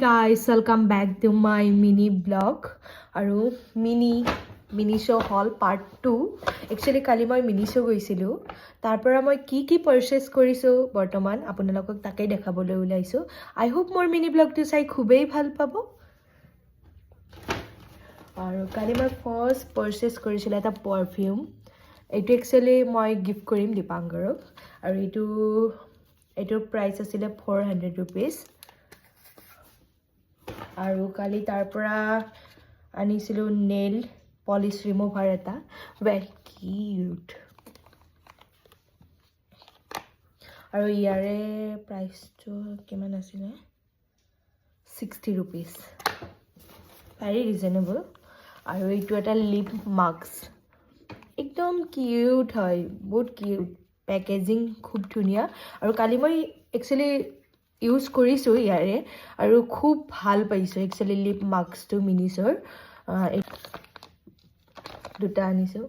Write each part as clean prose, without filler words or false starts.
Guys, welcome back to my mini blog আৰু mini show hall part 2 actually কালি মই mini show গৈছিলো তাৰ পৰা মই কি purchase কৰিছো বৰ্তমান আপোনালোকক তাকেই দেখাবলৈ ওলাইছো I hope মোৰ mini blog টো চাই খুবেই ভাল পাব আৰু কালি মই first purchase কৰিছিল এটা perfume এইটো actually মই gift কৰিম দীপাংগৰক আৰু এইটোৰ price আছিল 400 rupees আৰু কালি তাৰ পৰা আনিছিলো নেল পলিশ ৰিমুভাৰ এটা very cute আৰু ইয়াৰে প্ৰাইসটো কিমান আছিল 60 rupees very reasonable আৰু এইটো এটা লিপ মাস্ক একদম কিউট হয় বহুত কিউট পেকেজিং খুব ধুনিয়া আৰু কালি মই actually ইউজ কৰিছো ইয়াৰে আৰু খুব ভাল পাইছো একচুয়ালি লিপ মাস্কটো মিনিছৰ দুটা আনিছো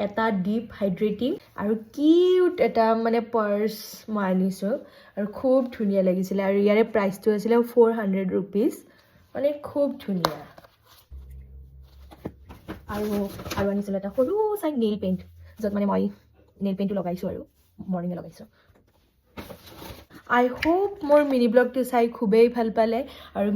এটা ডিপ হাইড্ৰেটিং আৰু কিউট এটা মানে পাৰ্স মই আনিছো আৰু খুব ধুনিয়া লাগিছিল আৰু ইয়াৰে প্ৰাইসটো আছিল 400 rupees মানে খুব ধুনিয়া আৰু আনিছিল এটা সৰু সাই নেল পেইন্ট যত মানে মই নেল পেইন্টটো লগাইছো আৰু মৰ্নিং লগাইছো I hope more mini blog to sai khubei bhal pale aru